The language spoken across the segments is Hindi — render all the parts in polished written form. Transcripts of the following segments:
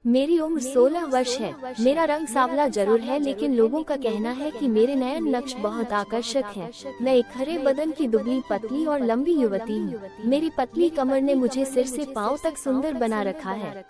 मेरी उम्र 16 वर्ष है। मेरा रंग सांवला जरूर है, लेकिन लोगों का कहना है कि मेरे नयन नक्श बहुत आकर्षक हैं। मैं एक हरे बदन की दुबली पतली और लंबी युवती हूँ। मेरी पतली कमर ने मुझे सिर से पांव तक सुंदर बना रखा है।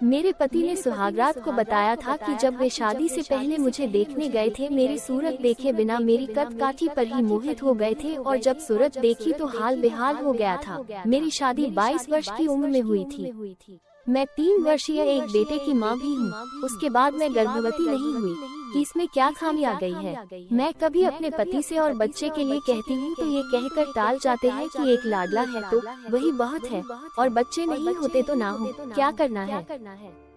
मेरे पति ने सुहागरात को बताया था कि जब वे शादी से पहले मुझे देखने गए थे, मेरी सूरत देखे बिना मेरी कद काठी पर ही मोहित हो गए थे, और जब सूरत देखी तो हाल बेहाल हो गया था। मेरी शादी 22 वर्ष की उम्र में हुई थी। मैं 3 वर्षीय एक बेटे की मां भी हूँ। उसके बाद मैं गर्भवती नहीं हुई कि इसमें क्या खामी आ गई है। मैं कभी अपने पति से और बच्चे के लिए कहती हूँ तो ये कहकर टाल जाते हैं कि एक लाडला है तो वही बहुत है, और बच्चे नहीं होते तो ना हो, क्या करना है।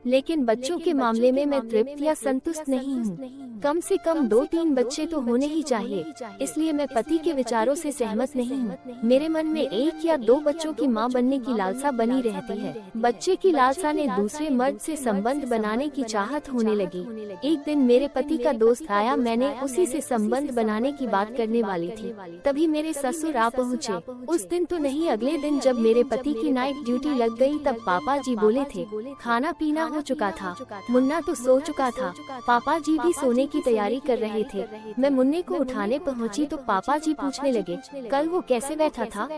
लेकिन बच्चों के मामले में मैं तृप्त या संतुष्ट नहीं हूँ। कम से कम 2-3 बच्चे तो होने ही चाहिए, इसलिए मैं पति के विचारों से सहमत नहीं हूँ। मेरे मन में 1 या 2 बच्चों की मां बनने की लालसा बनी रहती है। बच्चे की लालसा ने दूसरे मर्द से संबंध बनाने की चाहत होने लगी। एक दिन मेरे पति का दोस्त आया, मैंने उसी से संबंध बनाने की बात करने वाली थी, तभी मेरे ससुर आ पहुँचे। उस दिन तो नहीं, अगले दिन जब मेरे पति की नाइट ड्यूटी लग गई तब पापा जी बोले थे। खाना पीना हो चुका था, मुन्ना तो सो चुका था, पापा जी भी सोने की तैयारी कर रहे थे। मैं मुन्ने को उठाने पहुंची तो पापा जी पूछने लगे, कल वो कैसे बैठा था,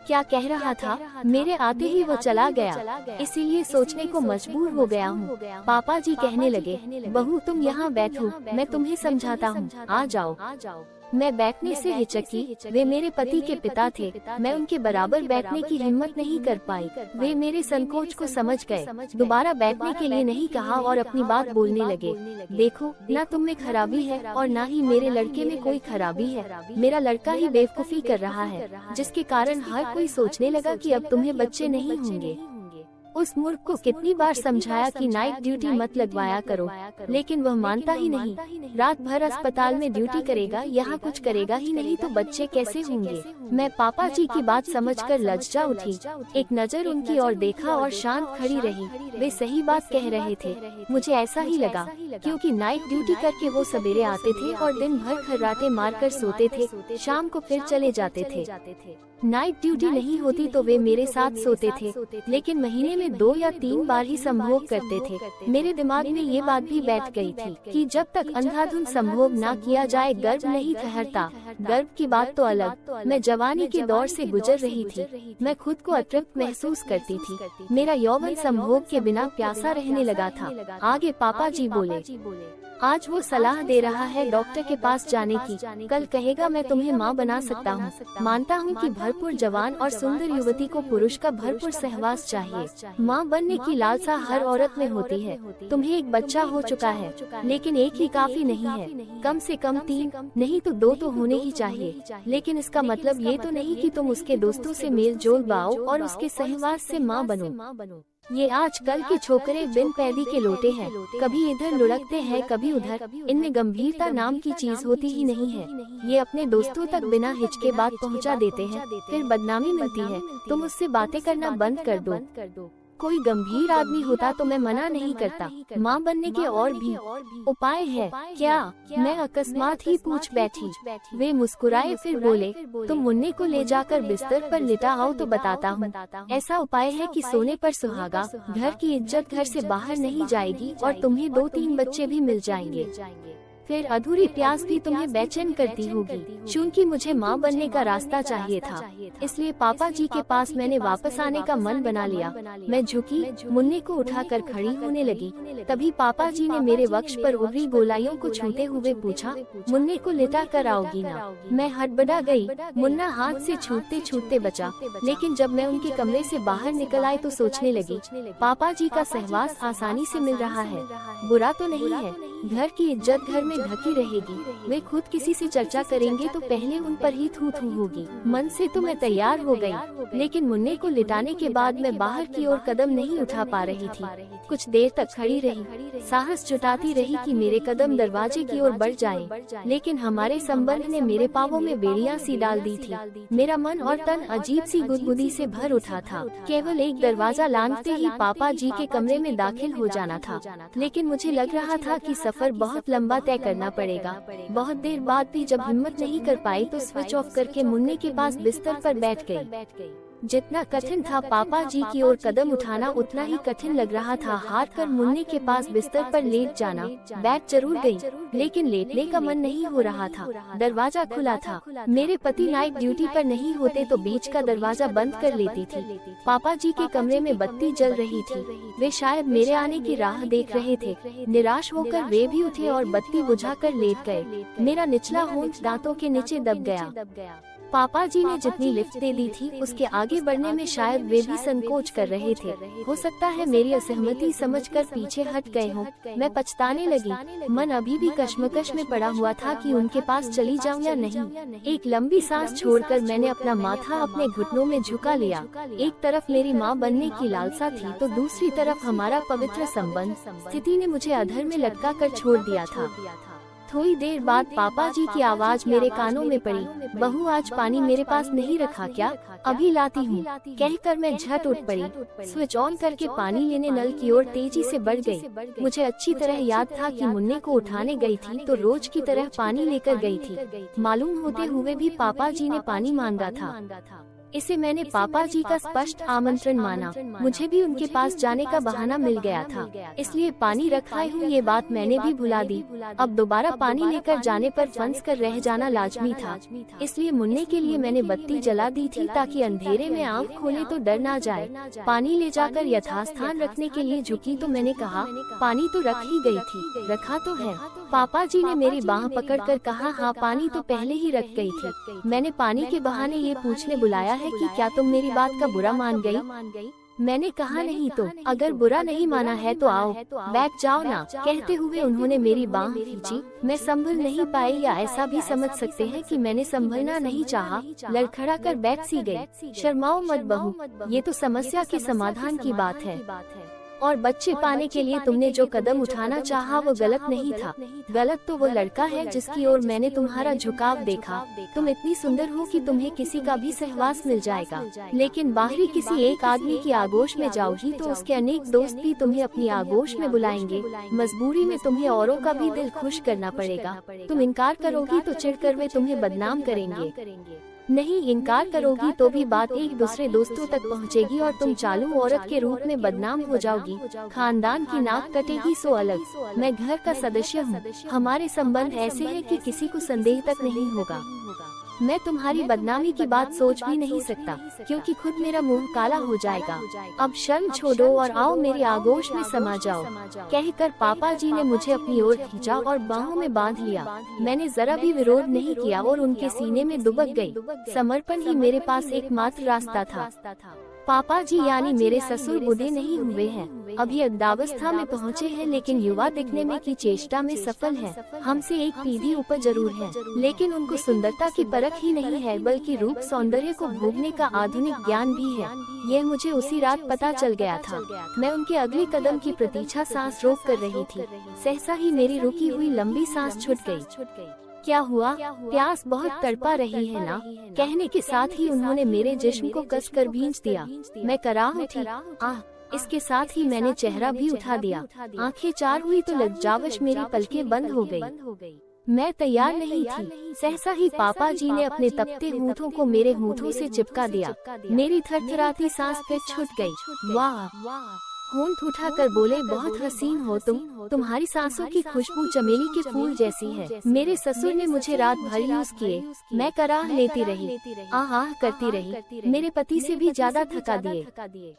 क्या कह रहा था। मेरे आते ही वो चला गया, इसीलिए सोचने को मजबूर हो गया हूँ। पापा जी कहने लगे, बहू तुम यहाँ बैठो, मैं तुम्हें समझाता हूँ, आ जाओ। मैं बैठने से हिचकी। वे मेरे पति के पिता थे, मैं उनके बराबर बैठने की हिम्मत नहीं कर पाई। वे मेरे संकोच को समझ गए, दोबारा बैठने के लिए नहीं कहा और अपनी बात बोलने लगे। देखो, न तुम में खराबी है और न ही मेरे लड़के में कोई खराबी है। मेरा लड़का ही बेवकूफी कर रहा है, जिसके कारण हर कोई सोचने लगा कि अब तुम्हें बच्चे नहीं होंगे। उस मूर्ख को कितनी बार समझाया कि नाइट ड्यूटी मत लगवाया करो, लेकिन वह मानता ही नहीं। रात भर अस्पताल में ड्यूटी करेगा, यहाँ कुछ करेगा ही नहीं तो बच्चे कैसे होंगे। मैं पापा जी की बात समझकर लज्जा उठी। एक नजर उनकी ओर देखा और शांत खड़ी रही। वे सही बात कह रहे थे, मुझे ऐसा ही लगा, क्योंकि नाइट ड्यूटी करके वो सवेरे आते थे और दिन भर खर्राटे मारकर सोते थे, शाम को फिर चले जाते थे। नाइट ड्यूटी नहीं होती तो वे मेरे साथ सोते थे, लेकिन महीने में 2 या 3 बार ही संभोग करते थे। मेरे दिमाग में ये बात भी बैठ गई थी कि जब तक अंधाधुंध संभोग न किया जाए गर्भ नहीं ठहरता। गर्भ की बात तो अलग, मैं जवानी के दौर से गुजर रही थी। मैं खुद को अतृप्त महसूस करती थी। मेरा यौवन संभोग के बिना प्यासा रहने लगा था। आगे पापा जी बोले, आज वो सलाह दे रहा है डॉक्टर के पास जाने की, कल कहेगा मैं तुम्हें माँ बना सकता हूँ। मानता हूँ कि भरपूर जवान और सुंदर युवती को पुरुष का भरपूर सहवास चाहिए। माँ बनने की लालसा हर औरत में होती है। तुम्हें एक बच्चा हो चुका है, लेकिन एक ही काफी नहीं है, कम से कम 3 नहीं तो 2 तो होने ही चाहिए। लेकिन इसका मतलब ये तो नहीं कि तुम उसके दोस्तों से मेल जोल बाओ और उसके सहवास से माँ बनो। ये आजकल के छोकरे बिन पैदी के लोटे हैं, कभी इधर लुढ़कते हैं कभी उधर। इनमें गंभीरता नाम की चीज होती ही नहीं है। ये अपने दोस्तों तक बिना हिचके बात पहुंचा देते हैं, फिर बदनामी मिलती है। तुम उससे बातें करना बंद कर दो। कोई गंभीर आदमी होता तो मैं मना नहीं करता। माँ बनने के और भी उपाय है क्या, मैं अकस्मात ही पूछ बैठी। वे मुस्कुराए, फिर बोले, तुम मुन्ने को ले जाकर बिस्तर पर लिटा आओ तो बताता हूँ। ऐसा उपाय है कि सोने पर सुहागा, घर की इज्जत घर से बाहर नहीं जाएगी और तुम्हें 2-3 बच्चे भी मिल जाएंगे। फिर अधूरी प्यास भी तुम्हें बेचैन करती होगी। चूंकि मुझे माँ बनने का रास्ता चाहिए था, इसलिए पापा जी के पास मैंने वापस आने का मन बना लिया। मैं झुकी, मुन्ने को उठाकर खड़ी होने लगी। तभी पापा जी ने मेरे वक्ष पर उभरी गोलाइयों को छूते हुए पूछा, मुन्ने को लिटा कर आओगी ना। मैं हड़बड़ा गई। मुन्ना हाथ से छूटते छूटते बचा, लेकिन जब मैं उनके कमरे से बाहर निकल आई तो सोचने लगी, पापा जी का सहवास आसानी से मिल रहा है, बुरा तो नहीं है। घर की इज्जत घर में ढकी रहेगी। वे खुद किसी से चर्चा करेंगे तो पहले उन पर ही थू थू होगी। मन से तो मैं तैयार हो गई, लेकिन मुन्ने को लिटाने के बाद मैं बाहर की ओर कदम नहीं उठा पा रही थी। कुछ देर तक खड़ी रही, साहस जुटाती रही कि मेरे कदम दरवाजे की ओर बढ़ जाएं, लेकिन हमारे संबंध ने मेरे पांवों में बेड़ियां सी डाल दी थी। मेरा मन और तन अजीब सी गुदगुदी से भर उठा था। केवल एक दरवाजा लांघते ही पापा जी के कमरे में दाखिल हो जाना था, लेकिन मुझे लग रहा था कि सफर बहुत लंबा तय करना पड़ेगा। बहुत देर बाद भी जब हिम्मत नहीं कर पाई तो स्विच ऑफ करके मुन्ने के पास बिस्तर पर बैठ गई। जितना कठिन था पापा जी की ओर कदम उठाना उतना ही कठिन लग रहा था। हार कर मुन्ने के पास बिस्तर पर लेट जाना। बैठ जरूर गई, लेकिन लेटने का मन नहीं हो रहा था। दरवाजा खुला था। मेरे पति नाइट ड्यूटी पर नहीं होते तो बीच का दरवाजा बंद कर लेती थी। पापा जी के कमरे में बत्ती जल रही थी। वे शायद मेरे आने की राह देख रहे थे। निराश होकर वे भी उठे और बत्ती बुझाकर लेट गए। मेरा निचला होंठ दांतों के नीचे दब गया। पापा जी ने जितनी लिफ्ट दे दी थी उसके आगे बढ़ने में शायद वे भी संकोच कर रहे थे। हो सकता है मेरी असहमति समझकर पीछे हट गए हों। मैं पछताने लगी। मन अभी भी कश्मकश में पड़ा हुआ था कि उनके पास चली जाऊं या नहीं। एक लंबी सांस छोड़कर मैंने अपना माथा अपने घुटनों में झुका लिया। एक तरफ मेरी माँ बनने की लालसा थी तो दूसरी तरफ हमारा पवित्र संबंध। स्थिति ने मुझे अधर में लटका कर छोड़ दिया था। थोड़ी देर बाद पापा जी की आवाज मेरे कानों में पड़ी। बहू, आज पानी मेरे पास नहीं रखा क्या? अभी लाती हूँ, कहकर मैं झट उठ पड़ी। स्विच ऑन करके पानी लेने नल की ओर तेजी से बढ़ गई। मुझे अच्छी तरह याद था कि मुन्ने को उठाने गई थी तो रोज की तरह पानी लेकर गई थी। मालूम होते हुए भी पापा जी ने पानी मांगा था। इसे मैंने पापा जी का स्पष्ट आमंत्रण माना। मुझे भी उनके पास जाने का बहाना मिल गया था, इसलिए पानी रखाई हूँ ये बात मैंने भी भुला दी। अब दोबारा पानी लेकर जाने पर फंस कर रह जाना लाजमी था। इसलिए मुन्ने के लिए मैंने बत्ती जला दी थी ताकि अंधेरे में आँख खोले तो डर ना जाए। पानी ले जाकर यथास्थान रखने के लिए झुकी तो मैंने कहा, पानी तो रख ही गई थी। रखा तो है। पापा जी ने मेरी बाह पकड़कर कहा, हाँ पानी तो पहले ही रख गई थी। मैंने पानी के बहाने ये पूछने बुलाया है कि क्या तुम मेरी बात का बुरा मान गई? मैंने कहा नहीं तो। अगर बुरा नहीं माना है तो आओ, बैठ जाओ ना। कहते हुए उन्होंने मेरी बांह खींची। मैं संभल नहीं पाई, या ऐसा भी समझ सकते हैं कि मैंने संभलना नहीं चाहा। लड़खड़ा कर बैठ सी गई। शर्माओ मत बहू, ये तो समस्या के समाधान की बात है। और बच्चे पाने के लिए तुमने जो कदम उठाना चाहा वो गलत नहीं था। गलत तो वो लड़का है जिसकी ओर मैंने तुम्हारा झुकाव देखा। तुम इतनी सुंदर हो कि तुम्हें किसी का भी सहवास मिल जाएगा, लेकिन बाहरी किसी एक आदमी की आगोश में जाओगी तो उसके अनेक दोस्त भी तुम्हें अपनी आगोश में बुलाएंगे। मजबूरी में तुम्हें औरों का भी दिल खुश करना पड़ेगा। तुम इनकार करोगी तो चिढ़कर वे तुम्हें बदनाम करेंगे। नहीं इनकार करोगी तो भी बात एक दूसरे दोस्तों तक पहुंचेगी और तुम चालू औरत के रूप में बदनाम हो जाओगी। खानदान की नाक कटेगी सो अलग। मैं घर का सदस्य हूँ। हमारे संबंध ऐसे हैं कि किसी को संदेह तक नहीं होगा। मैं तुम्हारी बदनामी की बात सोच भी नहीं सकता, क्योंकि खुद मेरा मुंह काला हो जाएगा। अब शर्म छोड़ो और आओ मेरी आगोश में समा जाओ, कहकर पापा जी ने मुझे अपनी ओर खींचा और बाहों में बांध लिया। मैंने जरा भी विरोध नहीं किया और उनके सीने में दुबक गई। समर्पण ही मेरे पास एकमात्र रास्ता था। पापा जी यानी मेरे ससुर बूढ़े नहीं हुए हैं, अभी अद्यावस्था में पहुँचे हैं, लेकिन युवा दिखने में की चेष्टा में सफल है। हमसे एक पीढ़ी ऊपर जरूर है, लेकिन उनको सुंदरता की परख ही नहीं है, बल्कि रूप सौंदर्य को भोगने का आधुनिक ज्ञान भी है। यह मुझे उसी रात पता चल गया था। मैं उनके अगले कदम की प्रतीक्षा सांस रोक कर रही थी। सहसा ही मेरी रुकी हुई लंबी सांस छूट गई। क्या हुआ? प्यास बहुत तड़पा रही है ना? कहने के साथ ही उन्होंने मेरे जिस्म को कसकर भींच दिया। मैं कराह उठी। इसके साथ ही मैंने चेहरा भी उठा दिया। आंखें चार हुई तो लज्जावश मेरी पलकें बंद हो गई। मैं तैयार नहीं थी। सहसा ही पापा जी ने अपने तपते होठों को मेरे होठों से चिपका दिया। मेरी थरथराती सांस फिर छूट गई। वाह! होंठ उठाकर बोले, बहुत हसीन हो तुम। तुम्हारी सांसों की खुशबू चमेली के फूल जैसी है। मेरे ससुर ने मुझे रात भर यूज किए। मैं कराह लेती रही, आह करती रही। मेरे पति से भी ज्यादा थका दिए।